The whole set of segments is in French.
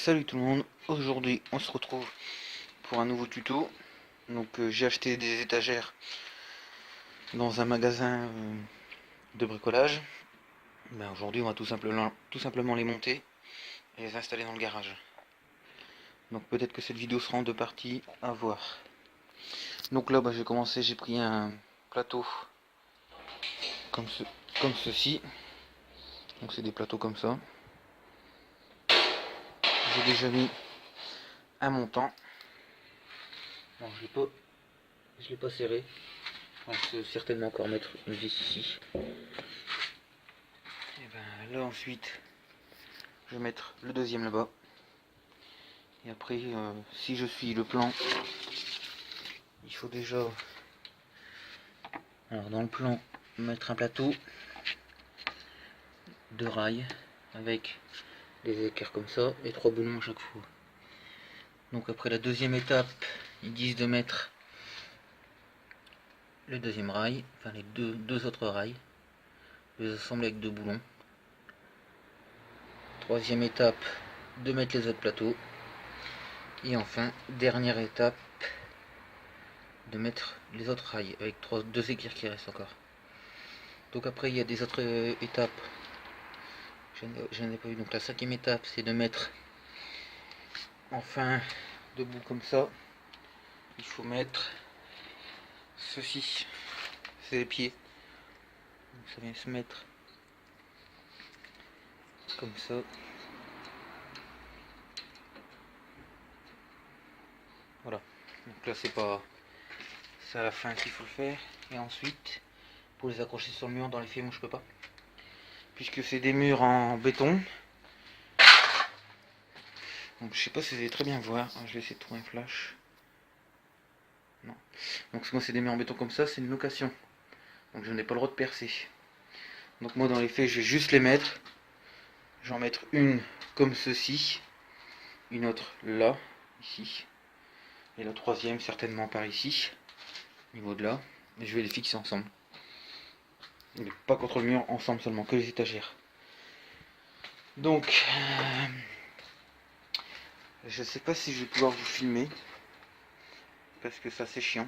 Salut tout le monde, aujourd'hui on se retrouve pour un nouveau tuto. Donc j'ai acheté des étagères dans un magasin de bricolage. Aujourd'hui on va tout simplement les monter et les installer dans le garage. Donc peut-être que cette vidéo sera en deux parties, à voir. Donc là j'ai commencé, j'ai pris un plateau comme, comme ceci. Donc c'est des plateaux comme ça. J'ai déjà mis un montant. Bon, je l'ai pas serré. On peut certainement encore mettre une vis ici. Et là ensuite, je vais mettre le deuxième là-bas. Et après, si je suis le plan, il faut déjà, alors dans le plan, mettre un plateau de rails avec des équerres comme ça et 3 boulons à chaque fois. Donc après la deuxième étape, ils disent de mettre le deuxième rail, enfin les deux autres rails, les assembler avec 2 boulons. Troisième étape, de mettre les autres plateaux. Et enfin, dernière étape, de mettre les autres rails avec 2 équerres qui restent encore. Donc après il y a des autres étapes, je n'en ai pas vu. Donc la cinquième étape c'est de mettre enfin debout comme ça. Il faut mettre ceci, c'est les pieds. Donc ça vient se mettre comme ça. Voilà. Donc là c'est à la fin qu'il faut le faire. Et ensuite pour les accrocher sur le mur, dans les faits moi je peux pas, puisque c'est des murs en béton. Donc je sais pas si vous allez très bien voir. Je vais essayer de trouver un flash. Non. Donc moi c'est des murs en béton comme ça, c'est une location. Donc je n'ai pas le droit de percer. Donc moi dans les faits je vais juste les mettre. Je vais en mettre une comme ceci. Une autre là, ici. Et la troisième certainement par ici. Au niveau de là. Et je vais les fixer ensemble. Mais pas contre le mur, ensemble seulement, que les étagères. Donc je sais pas si je vais pouvoir vous filmer. Parce que ça c'est chiant.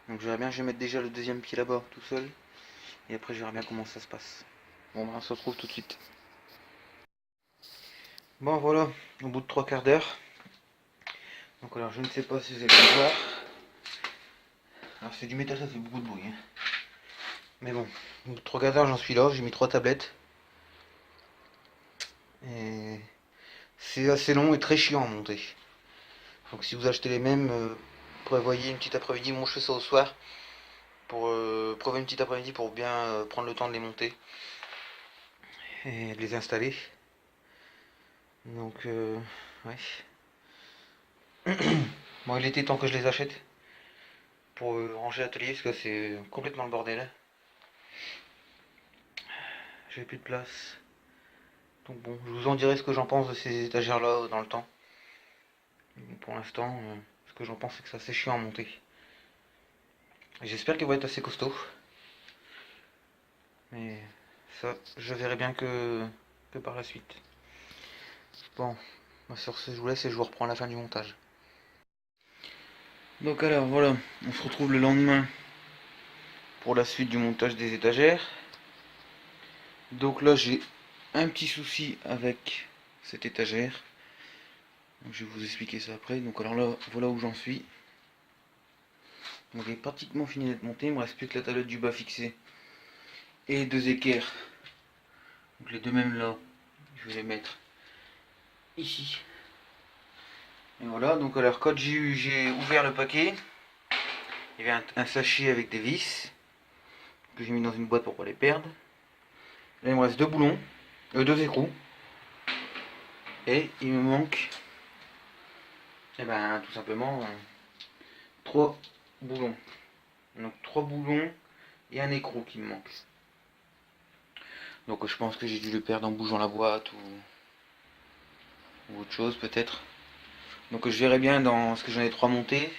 Donc je verrai bien, je vais mettre déjà le deuxième pied là-bas tout seul. Et après je verrai bien comment ça se passe. Bon on se retrouve tout de suite. Bon voilà, au bout de 3 quarts d'heure. Donc alors je ne sais pas si vous allez le voir. Alors c'est du métal, ça fait beaucoup de bruit. Hein. Mais bon, au bout de 3 quarts d'heure j'en suis là, j'ai mis 3 tablettes. Et c'est assez long et très chiant à monter. Donc si vous achetez les mêmes, prévoyez une petite après-midi. Moi je fais ça au soir. Pour prévoir une petite après-midi pour bien prendre le temps de les monter. Et de les installer. Donc ouais. Bon il était temps que je les achète. Pour ranger l'atelier parce que c'est complètement le bordel. J'ai plus de place. Donc bon, je vous en dirai ce que j'en pense de ces étagères là dans le temps. Pour l'instant, ce que j'en pense c'est que c'est assez chiant à monter. J'espère qu'elles vont être assez costauds. Mais ça, je verrai bien que par la suite. Bon, sur ce, je vous laisse et je vous reprends à la fin du montage. Donc alors voilà, on se retrouve le lendemain pour la suite du montage des étagères. Donc là j'ai un petit souci avec cette étagère. Donc, je vais vous expliquer ça après. Donc alors là, voilà où j'en suis. Donc elle est pratiquement fini d'être montée. Il me reste plus que la tablette du bas fixée et 2 équerres. Donc les deux mêmes là, je vais les mettre ici. Et voilà. Donc alors quand j'ai ouvert le paquet, il y avait un sachet avec des vis que j'ai mis dans une boîte pour pas les perdre. Là il me reste 2 boulons, 2 écrous. Et il me manque, et ben tout simplement 3 boulons. Donc 3 boulons et un écrou qui me manque. Donc je pense que j'ai dû le perdre en bougeant la boîte ou autre chose peut-être. Donc je verrai bien dans ce que j'en ai 3 montés.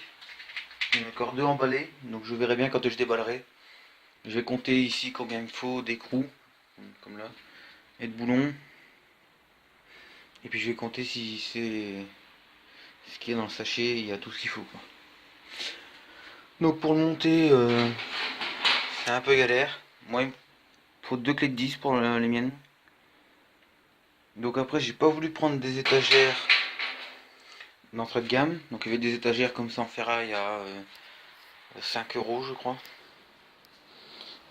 Il y en a encore 2 emballés. Donc je verrai bien quand je déballerai. Je vais compter ici combien il faut d'écrous, comme là, et de boulons. Et puis je vais compter si c'est ce qu'il y a dans le sachet, il y a tout ce qu'il faut, quoi. Donc pour le monter, c'est un peu galère. Moi il me faut 2 clés de 10 pour les miennes. Donc après j'ai pas voulu prendre des étagères d'entrée de gamme. Donc il y avait des étagères comme ça en ferraille à 5 € je crois.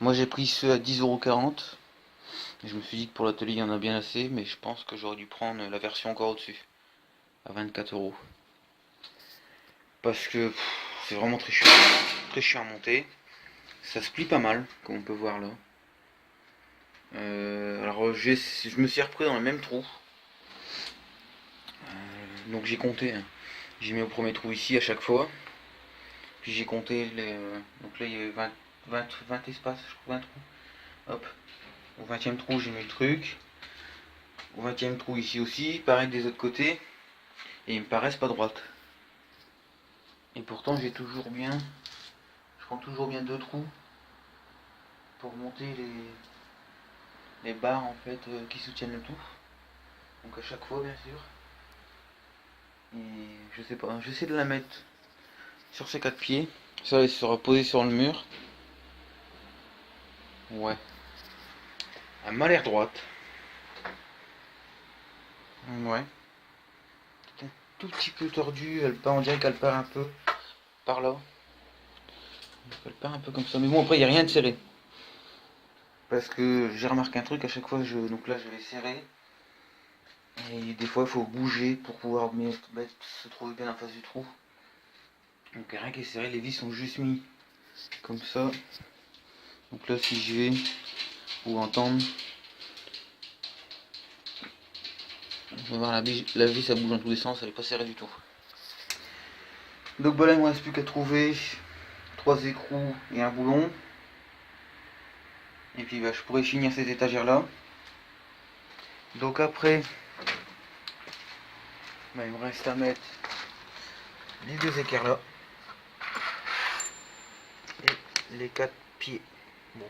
Moi j'ai pris ceux à 10,40 €. Je me suis dit que pour l'atelier il y en a bien assez, mais je pense que j'aurais dû prendre la version encore au-dessus, à 24 €. Parce que c'est vraiment très chiant à monter. Ça se plie pas mal, comme on peut voir là. Alors je me suis repris dans le même trou. Donc j'ai compté, hein. J'ai mis au premier trou ici à chaque fois. Puis j'ai compté les. Donc là il y a 20 espaces, je crois, 20 trous. Hop. Au 20e trou j'ai mis le truc. Au 20e trou ici aussi, pareil des autres côtés. Et ils me paraissent pas droites. Et pourtant j'ai toujours bien. Je prends toujours bien 2 trous pour monter les barres en fait qui soutiennent le tout. Donc à chaque fois bien sûr. Et je sais pas, j'essaie de la mettre sur ses 4 pieds. Ça elle sera posée sur le mur. Ouais. Elle m'a l'air droite. Ouais. Un tout petit peu tordue, on dirait qu'elle part un peu par là. Elle part un peu comme ça. Mais bon après il n'y a rien de serré. Parce que j'ai remarqué un truc à chaque fois, donc là je vais serrer. Et des fois il faut bouger pour pouvoir se trouver bien en face du trou. Donc rien qui est serré, les vis sont juste mis comme ça. Donc là si je vais, vous entendre, on va voir la vis ça bouge dans tous les sens, elle n'est pas serrée du tout. Donc bah là il ne me reste plus qu'à trouver 3 écrous et un boulon. Et puis bah, je pourrais finir ces étagères là. Donc après, bah, il me reste à mettre les 2 équerres là. Et les 4 pieds. Bon,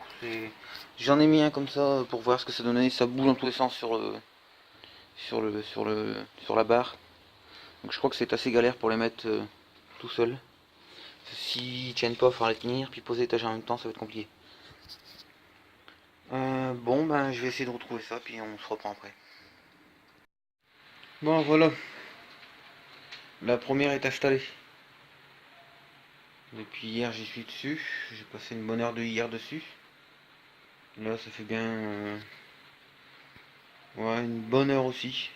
j'en ai mis un comme ça pour voir ce que ça donnait. Ça bouge dans tous les sens sur la barre. Donc je crois que c'est assez galère pour les mettre tout seul. S'ils tiennent pas, il faudra les tenir, puis poser l'étagère en même temps, ça va être compliqué. Bon, ben je vais essayer de retrouver ça, puis on se reprend après. Bon, voilà. La première est installée. Depuis hier, j'y suis dessus. J'ai passé une bonne heure de hier dessus. Là, ça fait bien ouais, une bonne heure aussi.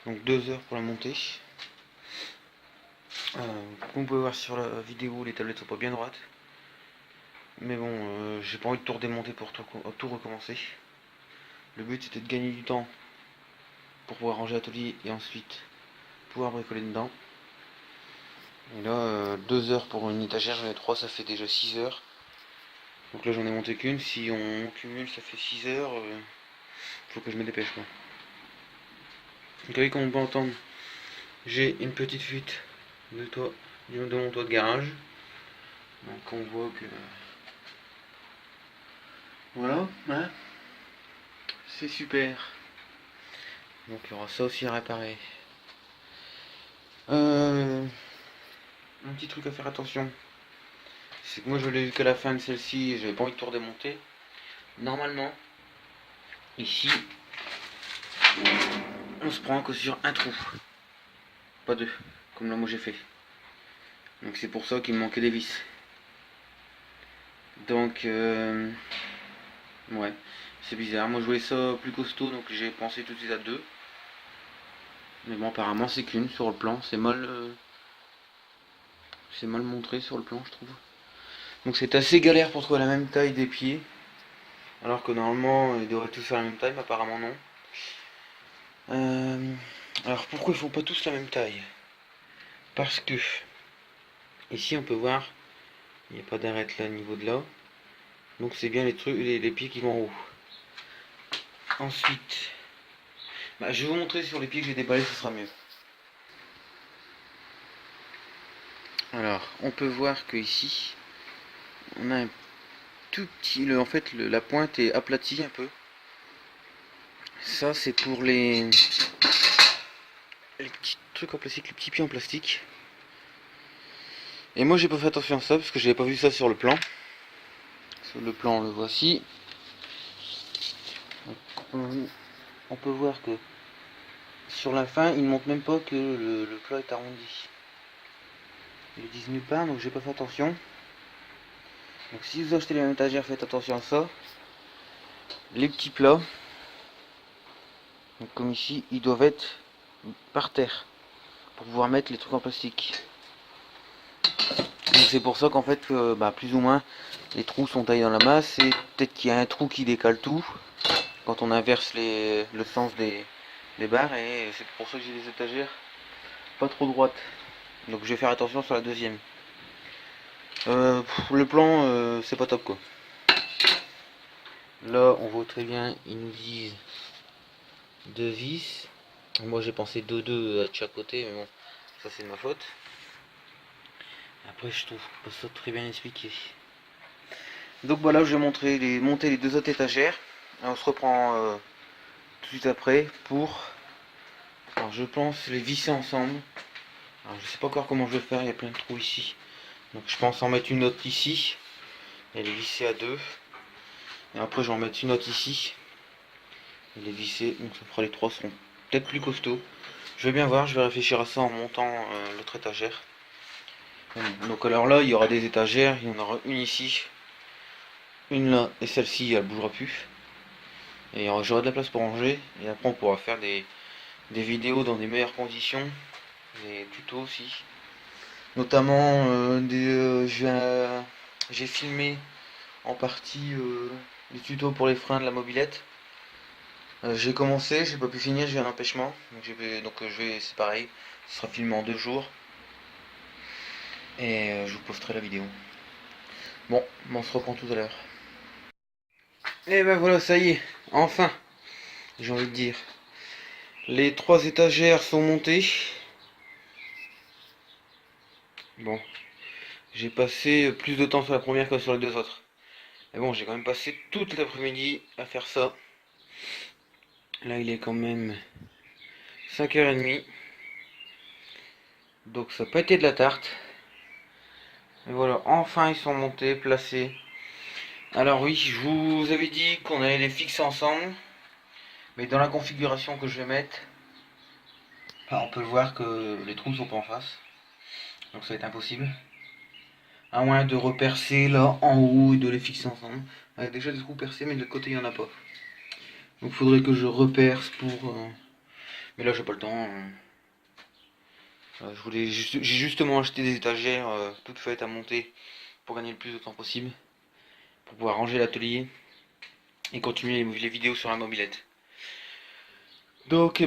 Donc 2 heures pour la monter. Comme vous pouvez voir sur la vidéo, les tablettes sont pas bien droites. Mais bon, j'ai pas envie de tout redémonter pour tout recommencer. Le but c'était de gagner du temps pour pouvoir ranger l'atelier et ensuite pouvoir bricoler dedans. Et là, 2 heures pour une étagère, j'en ai 3, ça fait déjà 6 heures. Donc là j'en ai monté qu'une, si on cumule ça fait 6 heures. Faut que je me dépêche quoi. Donc avec comme on peut entendre, j'ai une petite fuite de mon toit de garage. Donc on voit que voilà, hein, c'est super. Donc il y aura ça aussi à réparer. Un petit truc à faire attention, c'est que moi je l'ai vu qu'à la fin de celle-ci et j'avais pas envie de tout redémonter. Normalement, ici, on se prend que sur un trou, pas deux, comme là moi j'ai fait. Donc c'est pour ça qu'il me manquait des vis. Donc ouais, c'est bizarre. Moi je voulais ça plus costaud, donc j'ai pensé tout de suite à deux. Mais bon, apparemment c'est qu'une sur le plan. C'est mal montré sur le plan, je trouve. Donc c'est assez galère pour trouver la même taille des pieds. Alors que normalement ils devraient tous faire la même taille, mais apparemment non. Alors pourquoi ils font pas tous la même taille? Parce que ici on peut voir, il n'y a pas d'arête là au niveau de là. Donc c'est bien les pieds qui vont en haut. Ensuite, bah, je vais vous montrer sur les pieds que j'ai déballés, ce sera mieux. Alors, on peut voir que ici, on a un tout petit, en fait, la pointe est aplatie un peu. Ça c'est pour les petits trucs en plastique, les petits pieds en plastique. Et moi j'ai pas fait attention à ça parce que j'avais pas vu ça sur le plan. Sur le plan, le voici. On peut voir que sur la fin, ils ne montrent même pas que le plat est arrondi. Ils le disent nulle part, donc j'ai pas fait attention. Donc si vous achetez les mêmes étagères, faites attention à ça. Les petits plats, donc comme ici, ils doivent être par terre pour pouvoir mettre les trucs en plastique. Donc c'est pour ça qu'en fait, plus ou moins, les trous sont taillés dans la masse et peut-être qu'il y a un trou qui décale tout quand on inverse le sens des barres, et c'est pour ça que j'ai des étagères pas trop droites. Donc je vais faire attention sur la deuxième. Le plan, c'est pas top quoi. Là on voit très bien, ils nous disent 2 vis. Moi j'ai pensé 2 de chaque côté, mais bon, ça c'est de ma faute. Après je trouve pas ça très bien expliqué. Donc voilà, je vais monter les 2 autres étagères. Et on se reprend tout de suite après pour, alors je pense, les visser ensemble. Alors je sais pas encore comment je vais faire, il y a plein de trous ici. Donc je pense en mettre une autre ici et les visser à 2. Et après je vais en mettre une autre ici et les visser, donc ça fera les 3 seront peut-être plus costauds. Je vais bien voir, je vais réfléchir à ça en montant l'autre étagère. Donc alors là il y aura des étagères, il y en aura une ici, une là, et celle-ci elle bougera plus. Et j'aurai de la place pour ranger, et après on pourra faire des vidéos dans des meilleures conditions, des tutos aussi. Notamment j'ai filmé en partie les tutos pour les freins de la mobilette. J'ai commencé, j'ai pas pu finir, j'ai eu un empêchement. C'est pareil, ce sera filmé en 2 jours. Et je vous posterai la vidéo. Bon, on se reprend tout à l'heure. Et ben voilà, ça y est, enfin, j'ai envie de dire. Les 3 étagères sont montées. Bon, j'ai passé plus de temps sur la première que sur les 2 autres. Mais bon, j'ai quand même passé toute l'après-midi à faire ça. Là, il est quand même 5h30. Donc ça n'a pas été de la tarte. Et voilà, enfin ils sont montés, placés. Alors oui, je vous avais dit qu'on allait les fixer ensemble. Mais dans la configuration que je vais mettre, on peut voir que les trous ne sont pas en face. Donc ça va être impossible. À moins de repercer là en haut et de les fixer ensemble. Il y a déjà des trous percés, mais de l'autre côté il n'y en a pas. Donc il faudrait que je reperce pour... Mais là j'ai pas le temps. J'ai justement acheté des étagères toutes faites à monter pour gagner le plus de temps possible. Pour pouvoir ranger l'atelier et continuer les vidéos sur la mobilette. Donc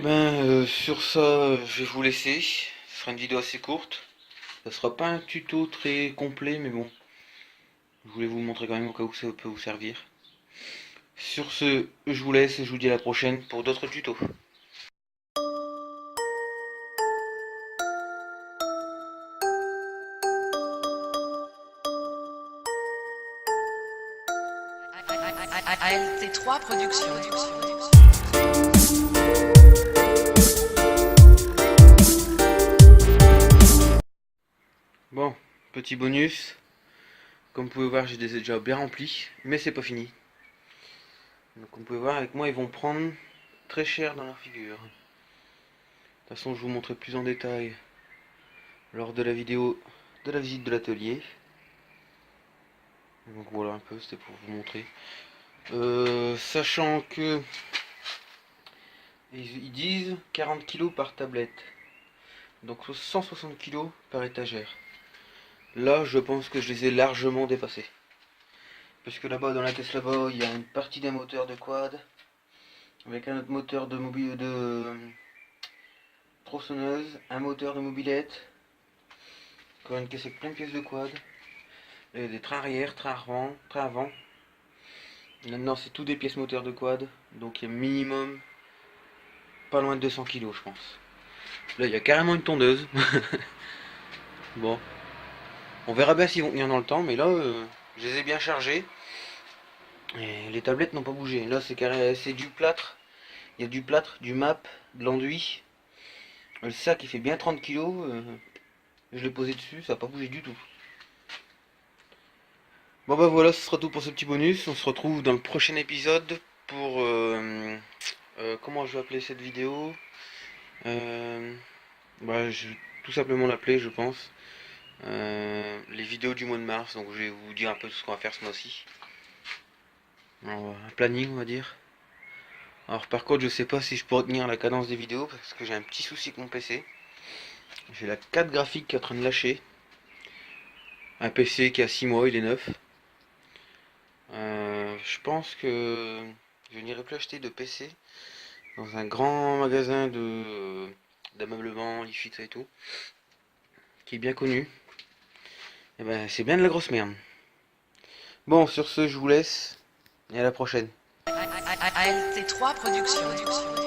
sur ça je vais vous laisser. Ce sera une vidéo assez courte. Ça sera pas un tuto très complet, mais bon, je voulais vous montrer quand même au cas où ça peut vous servir. Sur ce, je vous laisse et je vous dis à la prochaine pour d'autres tutos. ALT3 Productions. Bon, petit bonus. Comme vous pouvez voir, j'ai déjà bien rempli, mais c'est pas fini. Donc comme vous pouvez voir, avec moi, ils vont prendre très cher dans leur figure. De toute façon, je vous montrerai plus en détail lors de la vidéo de la visite de l'atelier. Donc voilà un peu, c'était pour vous montrer. Sachant que ils disent 40 kg par tablette. Donc 160 kg par étagère. Là, je pense que je les ai largement dépassés. Parce que là-bas, dans la caisse là-bas, il y a une partie d'un moteur de quad. Avec un autre moteur de tronçonneuse, un moteur de mobilette. Encore une caisse avec plein de pièces de quad. Là, il y a des trains arrière, trains avant. Maintenant, c'est tout des pièces moteurs de quad. Donc il y a minimum pas loin de 200 kg, je pense. Là, il y a carrément une tondeuse. Bon. On verra bien s'ils vont tenir dans le temps, mais là, je les ai bien chargés. Et les tablettes n'ont pas bougé. Là, c'est du plâtre. Il Il y a du plâtre, du map, de l'enduit. Le sac il fait bien 30 kilos. Je l'ai posé dessus, ça n'a pas bougé du tout. Bon bah voilà, ce sera tout pour ce petit bonus. On se retrouve dans le prochain épisode pour... comment je vais appeler cette vidéo? Je vais tout simplement l'appeler, je pense. Les vidéos du mois de mars. Donc je vais vous dire un peu tout ce qu'on va faire ce mois-ci. Un planning, on va dire. Alors par contre, je sais pas si je pourrai tenir la cadence des vidéos parce que j'ai un petit souci avec mon PC. J'ai la carte graphique qui est en train de lâcher. Un PC qui a 6 mois, il est neuf. Je pense que je n'irai plus acheter de PC dans un grand magasin d'ameublement, Lifix et tout, qui est bien connu. Et ben c'est bien de la grosse merde. Bon, sur ce, je vous laisse et à la prochaine. ALT3 Productions.